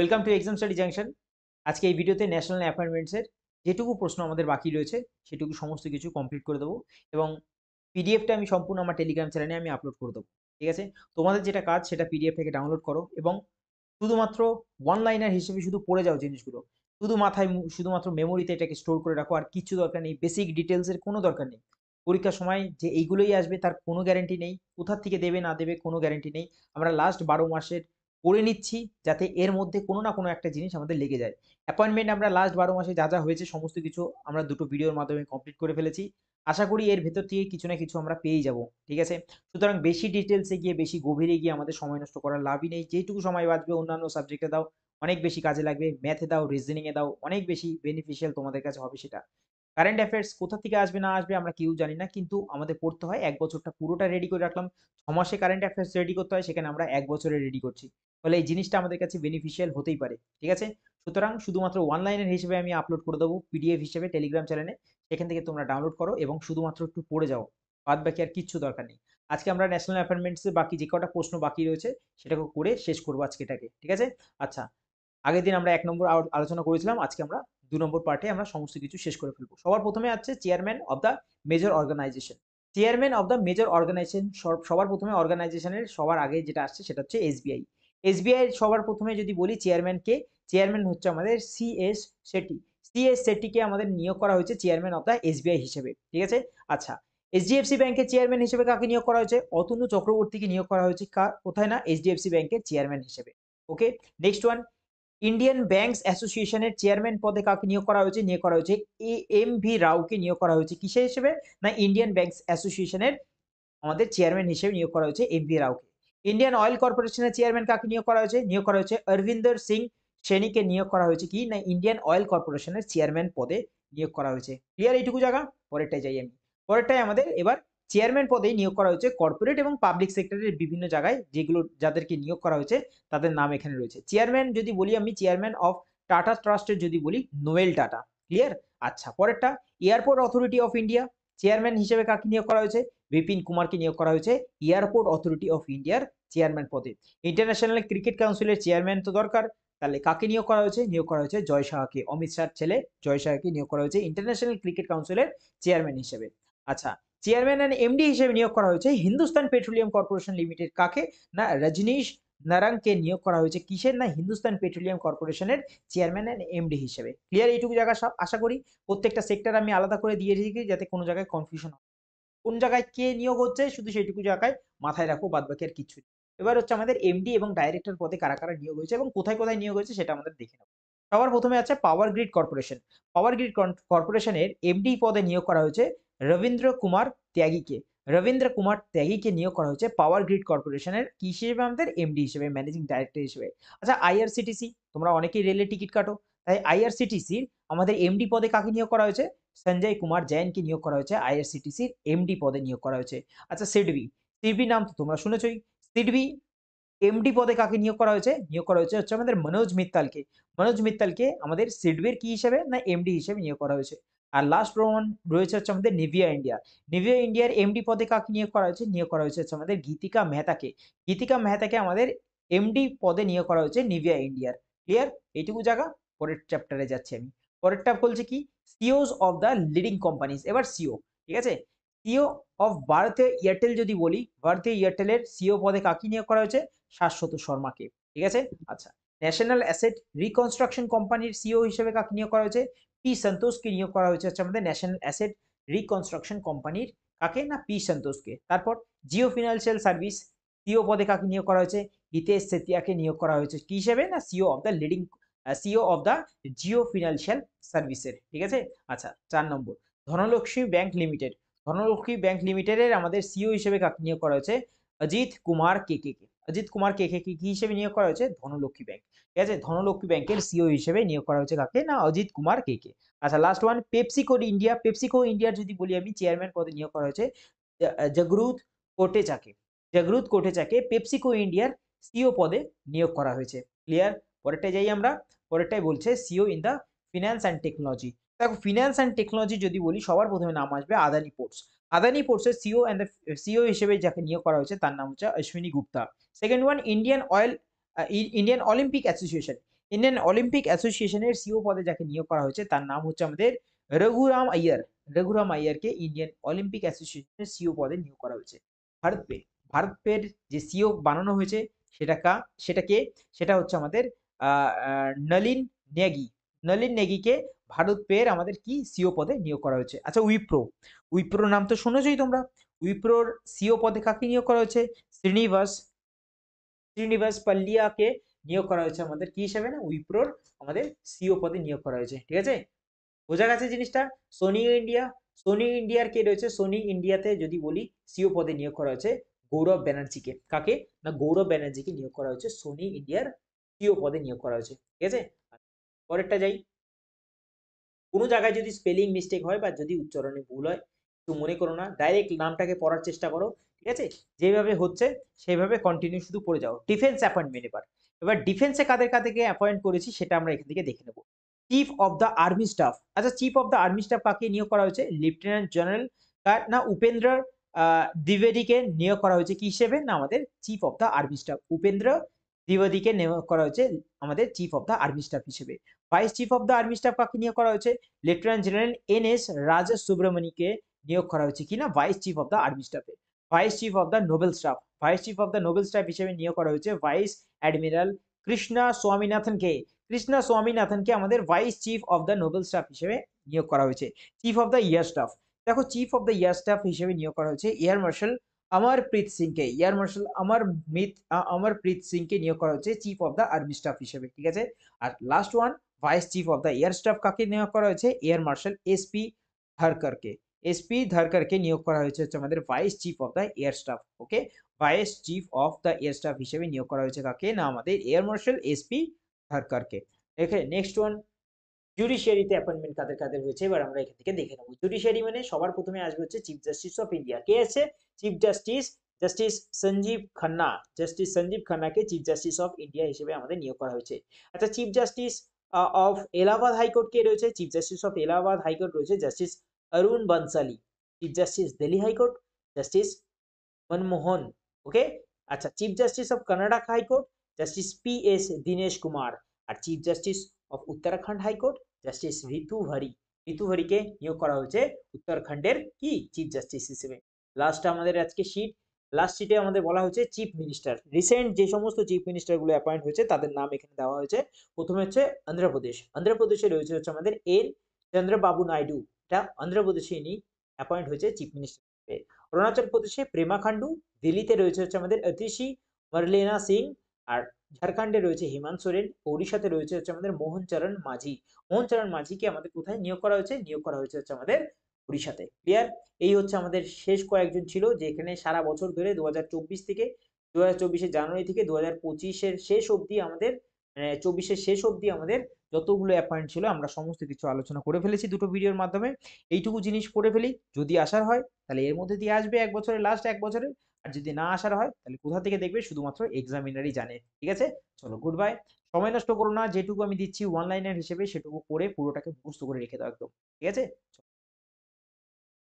Welcome to exam study junction. আজকে এই ভিডিওতে ন্যাশনাল অ্যাপয়েন্টমেন্টসের যেটুকু প্রশ্ন আমাদের বাকি রয়েছে সেটুকু সমস্ত কিছু কমপ্লিট করে দেবো এবং পিডিএফটা আমি সম্পূর্ণ আমার টেলিগ্রাম চ্যানেলে আমি আপলোড করে দেবো। ঠিক আছে, তোমাদের যেটা কাজ সেটা পিডিএফ থেকে ডাউনলোড করো এবং শুধুমাত্র ওয়ান লাইনার হিসেবে শুধু পড়ে যাও জিনিসগুলো, শুধু মাথায় শুধুমাত্র মেমোরিতে এটাকে স্টোর করে রাখো, আর কিছু দরকার নেই, বেসিক ডিটেলসের কোনো দরকার নেই। পরীক্ষার সময় যে এইগুলোই আসবে তার কোনো গ্যারেন্টি নেই, কোথার থেকে দেবে না দেবে কোনো গ্যারেন্টি নেই। আমরা লাস্ট 12 মাসের পড়ে নিচ্ছি যাতে এর মধ্যে কোনো না কোনো একটা জিনিস আমাদের লেগে যায়। অ্যাপয়েন্টমেন্ট আমরা লাস্ট 12 মাসে যা যা হয়েছে সমস্ত কিছু আমরা দুটো ভিডিওর মাধ্যমে কমপ্লিট করে ফেলেছি। আশা করি এর ভেতর থেকে কিছু না কিছু আমরা পেয়েই যাব। ঠিক আছে, সুতরাং বেশি ডিটেলসে গিয়ে বেশি গভীরে গিয়ে আমাদের সময় নষ্ট করার লাভই নেই। যেটুকু সময় বাঁচবে অন্যান্য সাবজেক্টে দাও, অনেক বেশি কাজে লাগবে। ম্যাথে দাও, রিজনিংয়ে দাও, অনেক বেশি বেনিফিশিয়াল তোমাদের কাছে হবে সেটা। কারেন্ট অ্যাফেয়ার্স কোথা থেকে আসবে না আসবে আমরা কেউ জানি না, কিন্তু আমাদের পড়তে হয়। 1 বছরটা পুরোটা রেডি করে রাখলাম। 6 মাসে কারেন্ট অ্যাফেয়ার্স রেডি করতে হয়, সেখানে আমরা 1 বছরে রেডি করছি। ফলে এই জিনিসটা আমাদের কাছে বেনিফিশিয়াল হতেই পারে। ঠিক আছে, সুতরাং শুধুমাত্র ওয়ান লাইনের হিসেবে আমি আপলোড করে দেবো পিডিএফ হিসেবে টেলিগ্রাম চ্যানেলে। সেখান থেকে তোমরা ডাউনলোড করো এবং শুধুমাত্র একটু পড়ে যাও, বাদ বাকি আর কিচ্ছু দরকার নেই। আজকে আমরা ন্যাশনাল অ্যাপয়েন্টমেন্টসের বাকি যে কটা প্রশ্ন বাকি রয়েছে সেটাকে করে শেষ করবো আজকে এটাকে। ঠিক আছে, আচ্ছা, আগের দিন আমরা 1 নম্বর আলোচনা করেছিলাম, আজকে আমরা 2 নম্বর পার্টে আমরা সমস্ত কিছু শেষ করে ফেলবো। সবার প্রথমে আছে chairman of the major organization. Chairman of the major organization, সবার প্রথমে অর্গানাইজেশনের সবার আগে যেটা আসছে সেটা হচ্ছে এসবিআই। এসবিআই সবার প্রথমে যদি বলি চেয়ারম্যান কে, চেয়ারম্যান হচ্ছে আমাদের সিএস শেট্টি। সিএস শেট্টিকে আমাদের নিয়োগ করা হয়েছে চেয়ারম্যান অফ দ্য এসবিআই হিসেবে। ঠিক আছে, আচ্ছা, এইচডিএফসি ব্যাংকের চেয়ারম্যান হিসেবে কাকে নিয়োগ করা হয়েছে? অতনু চক্রবর্তীকে নিয়োগ করা হয়েছে। কোথায় না এইচডিএফসি ব্যাংকের চেয়ারম্যান হিসেবে। ওকে, নেক্সট ওয়ান, ইন্ডিয়ান ব্যাংকস অ্যাসোসিয়েশনের চেয়ারম্যান পদে কাকে নিয়োগ করা হয়েছে? নিয়োগ করা হয়েছে এম ভি রাওকে নিয়োগ করা হয়েছে। কিসের হিসেবে না ইন্ডিয়ান ব্যাংকস অ্যাসোসিয়েশনের আমাদের চেয়ারম্যান হিসেবে নিয়োগ করা হয়েছে এম ভি রাওকে। ইন্ডিয়ান অয়েল কর্পোরেশনের চেয়ারম্যান কাকে নিয়োগ করা হয়েছে? নিয়োগ করা হয়েছে অরবিন্দর সিং সেনীকে নিয়োগ করা হয়েছে কি না ইন্ডিয়ান অয়েল কর্পোরেশনের চেয়ারম্যান পদে নিয়োগ করা হয়েছে। ক্লিয়ার এইটুকু জায়গা? পরেরটাই যাই আমি। পরেরটাই আমাদের এবার চেয়ারম্যান পদেই নিয়োগ করা হয়েছে কর্পোরেট এবং পাবলিক সেক্টরের বিভিন্ন জায়গায়, যেগুলো যাদেরকে নিয়োগ করা হয়েছে তাদের নাম এখানে রয়েছে। চেয়ারম্যান যদি বলি আমি, চেয়ারম্যান অফ টাটা ট্রাস্টের যদি বলি নোয়েল টাটা। ক্লিয়ার? আচ্ছা, পরেরটা airport authority of India, chairman হিসেবে কাকে নিয়োগ করা হয়েছে? বিপিন কুমারকে নিয়োগ করা হয়েছে এয়ারপোর্ট অথরিটি অফ ইন্ডিয়ার চেয়ারম্যান পদে। ইন্টারন্যাশনাল ক্রিকেট কাউন্সিলের চেয়ারম্যান তো দরকার, তাহলে কাকে নিয়োগ করা হয়েছে? নিয়োগ করা হয়েছে জয় শাহকে। অমিত শাহর ছেলে জয় শাহকে নিয়োগ করা হয়েছে ইন্টারন্যাশনাল ক্রিকেট কাউন্সিলের চেয়ারম্যান হিসেবে। আচ্ছা, চেয়ারম্যান অ্যান্ড এমডি হিসেবে নিয়োগ করা হয়েছে হিন্দুস্তান পেট্রোলিয়াম কর্পোরেশন লিমিটেড। কাকে না রজনীশ নারাংকে নিয়োগ করা হয়েছে কিসের না হিন্দুস্তান পেট্রোলিয়াম কর্পোরেশনের চেয়ারম্যান অ্যান্ড এমডি হিসেবে। ক্লিয়ার এইটুকু জায়গা সব? আশা করি প্রত্যেকটা সেক্টর আমি আলাদা করে দিয়ে রেখেছি যাতে কোনো জায়গায় কনফিউশন, কোন জায়গায় কে নিয়োগ হচ্ছে শুধু সেইটুকু জায়গায় মাথায় রাখো, বাদ বাকি আর কিছু। এবার হচ্ছে আমাদের এমডি এবং ডাইরেক্টর পদে কারা কারা নিয়োগ হয়েছে এবং কোথায় কোথায় নিয়োগ হয়েছে সেটা আমাদের দেখে নেব। সবার প্রথমে আছে power grid corporation. Power grid কর্পোরেশনের এমডি পদে নিয়োগ করা হয়েছে রবীন্দ্র কুমার ত্যাগীকে। রবীন্দ্র কুমার ত্যাগীকে নিয়োগ করা হয়েছে পাওয়ার গ্রিড কর্পোরেশনের কি হিসেবে? আমাদের এমডি হিসেবে, ম্যানেজিং ডাইরেক্টর হিসেবে। আচ্ছা, আইআরসিটিসি, তোমরা অনেকেই রেলের টিকিট কাটো, তাই আইআরসিটিসির আমাদের এমডি পদে কাকে নিয়োগ করা হয়েছে? সঞ্জয় কুমার জৈনকে নিয়োগ করা হয়েছে আইআরসিটিসির এমডি পদে নিয়োগ করা হয়েছে। আচ্ছা, সিডবি, সিডবি নাম তো তোমরা শুনেছই। সিডবি এমডি পদে কাকে নিয়োগ করা হয়েছে? নিয়োগ করা হয়েছে হচ্ছে আমাদের মনোজ মিত্তালকে। মনোজ মিত্তালকে আমাদের সিডবির কি হিসেবে না এমডি হিসেবে নিয়োগ করা হয়েছে। আর লাস্ট প্রমাণ রয়েছে হচ্ছে আমাদের নিভিয়া ইন্ডিয়া। নিভিয়া ইন্ডিয়ার এমডি পদে কাকে নিয়োগ করা হয়েছে? নিয়োগ করা হয়েছে হচ্ছে আমাদের গীতিকা মেহতাকে। গীতিকা মেহতাকে আমাদের এমডি পদে নিয়োগ করা হয়েছে নিভিয়া ইন্ডিয়ার। ক্লিয়ার? এইটুকু জায়গা। পরের চ্যাপ্টারে যাচ্ছি আমি। পরেরটা বলছে কি সিওস অফ দ্য লিডিং কোম্পানিজ। এবার সিও, ঠিক আছে, সিও অফ ভারতীয় এয়ারটেল যদি বলি, ভারতীয় এয়ারটেলের সিও পদে কাকে নিয়োগ করা হয়েছে? শাশ্বত শর্মাকে। ঠিক আছে, আচ্ছা, ন্যাশনাল অ্যাসেট রিকনস্ট্রাকশন কোম্পানির সিও হিসেবে কাকে নিয়োগ করা হয়েছে? পি সন্তোষকে নিয়োগ করা হয়েছে হচ্ছে আমাদের ন্যাশনাল অ্যাসেট রিকনস্ট্রাকশন কোম্পানির। কাকে না পি সন্তোষকে। তারপর জিও ফিনান্সিয়াল সার্ভিস সিও পদে কাকে নিয়োগ করা হয়েছে? হিতেশ সেতিয়াকে নিয়োগ করা হয়েছে কি হিসেবে না CEO of the leading CEO of the Jio financial সার্ভিসের। ঠিক আছে, আচ্ছা, 4 নম্বর, Dhanlaxmi bank limited. Dhanlaxmi bank লিমিটেডের আমাদের সিও হিসেবে কাকে নিয়োগ করা হয়েছে? অজিত কুমার কেকে কে। অজিত কুমার কেকে কে কি হিসেবে নিয়োগ করা হয়েছে? ধনলক্ষ্মী ব্যাংক। ঠিক আছে, ধনলক্ষ্মী ব্যাংকের সিও হিসেবে নিয়োগ করা হয়েছে কাকে না অজিত কুমার কেকে। আচ্ছা, last one, PepsiCo India. PepsiCo ইন্ডিয়ার যদি বলি আমি, চেয়ারম্যান পদে নিয়োগ করা হয়েছে জগরুত কোটেচাকে। জগরুত কোটেচাকে পেপসিকো ইন্ডিয়ার সিও পদে নিয়োগ করা হয়েছে। ক্লিয়ার? পরেরটাই যাই আমরা। পরেরটাই বলছে CEO in the finance and technology. দেখো, ফিনান্স অ্যান্ড টেকনোলজি যদি বলি সবার প্রথমে নাম আসবে আদানি পোর্টস। আদানি পোর্টসের সিও অ্যান্ড সিও হিসেবে যাকে নিয়োগ করা হয়েছে তার নাম হচ্ছে Ashwini Gupta. Second one, Indian Olympic association. Indian Olympic অ্যাসোসিয়েশনের সিও পদে যাকে নিয়োগ করা হয়েছে তার নাম হচ্ছে আমাদের রঘুরাম আইয়ার। রঘুরাম আইয়ারকে ইন্ডিয়ান অলিম্পিক অ্যাসোসিয়েশনের সিও পদে নিয়োগ করা হয়েছে। ভারত পে, ভারত পের যে সিও বানানো হয়েছে সেটাকে সেটা হচ্ছে আমাদের নলিন নেগি। নলিন নেগিকে ভারত পের আমাদের কি সিও পদে নিয়োগ করা হয়েছে। আচ্ছা, উইপ্রো, উইপ্রোর নাম তো শুনেছই তোমরা। উইপ্রোর সিও পদে কাকে নিয়োগ করা হয়েছে? শ্রীনিবাস শ্রীনিবাস পাল্লিয়াকে নিয়োগ করা হয়েছে আমাদের কি হিসেবে না, উইপ্রোর আমাদের সিও পদে নিয়োগ করা হয়েছে। ঠিক আছে, বোঝা গেছে জিনিসটা। সোনি ইন্ডিয়া, সোনি ইন্ডিয়ার কে রয়েছে? সোনি ইন্ডিয়াতে যদি বলি সিও পদে নিয়োগ করা হয়েছে গৌরব ব্যানার্জিকে। কাকে না, গৌরব ব্যানার্জিকে নিয়োগ করা হয়েছে সোনি ইন্ডিয়ার সিও পদে নিয়োগ করা হয়েছে। ঠিক আছে, পরেরটা যাই। কোনো জায়গায় যদি স্পেলিং মিস্টেক হয় বা যদি উচ্চারণে ভুল হয় তো মনে করো না, ডাইরেক্ট নামটাকে পড়ার চেষ্টা করো। ঠিক আছে, যেভাবে হচ্ছে সেইভাবে কন্টিনিউ শুধু পড়ে যাও। ডিফেন্স অ্যাপয়েন্টমেন্ট, এবার ডিফেন্সে কাদেরকে অ্যাপয়েন্ট করেছি সেটা আমরা এখান থেকে দেখে নেব। Chief of the army staff. আচ্ছা, chief of the army staff কাকে নিয়োগ করা হয়েছে? লেফটেন্যান্ট জেনারেল না উপেন্দ্র দ্বিবেদীকে নিয়োগ করা হয়েছে কি হিসেবে না, আমাদের chief of the army staff. Upendra দ্বিবেদীকে নিয়োগ করা হয়েছে আমাদের chief of the army staff হিসেবে। Vice chief of the army staff কাকে নিয়োগ করা হয়েছে? Lieutenant general N S. রাজা সুব্রমণিকে নিয়োগ করা হয়েছে কিনা vice chief of the army স্টাফে। Vice chief of the naval staff, vice chief of the naval staff হিসেবে নিয়োগ করা হয়েছে ভাইস অ্যাডমিরাল কৃষ্ণা স্বামীনাথনকে। কৃষ্ণা স্বামীনাথনকে আমাদের vice chief of the naval staff হিসেবে নিয়োগ করা হয়েছে। Chief of the air staff, দেখো chief of the air staff হিসেবে নিয়োগ করা হয়েছে এয়ার মার্শাল অমরপ্রীত সিংকে। এয়ার মার্শাল অমরপ্রীত সিংকে নিয়োগ করা হচ্ছে chief of the army staff হিসেবে। ঠিক আছে, আর last one, vice chief of the air staff কাকে নিয়োগ করা হয়েছে? এয়ার মার্শাল এসপি ধারকরকে। এসপি ধারকরকে নিয়োগ করা হয়েছে হচ্ছে আমাদের vice chief of the air staff. Okay, vice chief of the air staff হিসেবে নিয়োগ করা হয়েছে কাকে না, আমাদের এয়ার মার্শাল এসপি ধারকরকে। এখানে নেক্সট ওয়ান, জুডিশিয়ারিতে অ্যাপয়েন্টমেন্ট কাদের কাদের হয়েছে এবার আমরা এখান থেকে দেখে নেব। জুডিশিয়ারি মানে সবার প্রথমে আসবে হচ্ছে চিফ জাস্টিস অফ ইন্ডিয়া। কে আছে? Chief justice justice Sanjiv Khanna. Justice Sanjiv খান্নাকে চিফ জাস্টিস অফ ইন্ডিয়া হিসেবে আমাদের নিয়োগ করা হয়েছে। আচ্ছা, chief justice of Allahabad high court কে রয়েছে? Chief justice of Allahabad high court রয়েছে justice Arun Bansali. Chief justice Delhi high court justice Manmohan. Okay, আচ্ছা, chief justice of Karnataka high court justice P S. Dinesh Kumar. আর chief justice of Uttarakhand high court justice Ritu ভারি। ঋতু ভারিকে নিয়োগ করা হয়েছে উত্তরাখণ্ডের কি চিফ জাস্টিস হিসেবে। লাস্ট আমাদের আজকে শীট, লাস্ট শীটে আমাদের বলা হয়েছে চিফ মিনিস্টার। রিসেন্ট যে সমস্ত চিফ মিনিস্টার গুলো অ্যাপয়েন্ট হয়েছে তাদের নাম এখানে দেওয়া হয়েছে। প্রথমে হচ্ছে অন্ধ্রপ্রদেশ, অন্ধ্রপ্রদেশে রয়েছে হচ্ছে আমাদের এন চন্দ্রবাবু নাইডু। এটা অন্ধ্রপ্রদেশে ইনি অ্যাপয়েন্ট হয়েছে চিফ মিনিস্টার। অরুণাচল প্রদেশে প্রেমা খান্ডু। দিল্লিতে রয়েছে হচ্ছে আমাদের অতিশী মার্লেনা সিং। আর ঝাড়খণ্ডে রয়েছে হেমন্ত সোরেন। ওড়িশাতে রয়েছে হচ্ছে আমাদের মোহন চরণ মাঝি। মোহন চরণ মাঝিকে আমাদের কোথায় নিয়োগ করা হয়েছে? নিয়োগ করা হয়েছে হচ্ছে আমাদের উড়িষ্যাতে। ক্লিয়ার? এই হচ্ছে আমাদের শেষ কয়েকজন ছিল যে এখানে সারা বছর ধরে 2024 থেকে 2024 জানুয়ারি থেকে 2025 শেষ অবধি আমাদের 24 শেষ অবধি আমাদের যতগুলো অ্যাপয়েন্ট ছিল আমরা সমস্ত কিছু আলোচনা করে ফেলেছি দুটো ভিডিওর মাধ্যমে। এইটুকু জিনিস পড়ে ফেলি, যদি আসার হয় তাহলে এর মধ্যে দিয়ে আসবে এক বছরের, লাস্ট এক বছরের। আর যদি না আসার হয় তাহলে কোথা থেকে দেখবে শুধুমাত্র এক্সামিনারই জানে। ঠিক আছে, চলো গুড বাই। সময় নষ্ট করো না, যেটুকু আমি দিচ্ছি ওয়ান লাইনার হিসেবে সেটুকু পড়ে পুরোটাকে মুখস্থ করে রেখে দাও একদম। ঠিক আছে।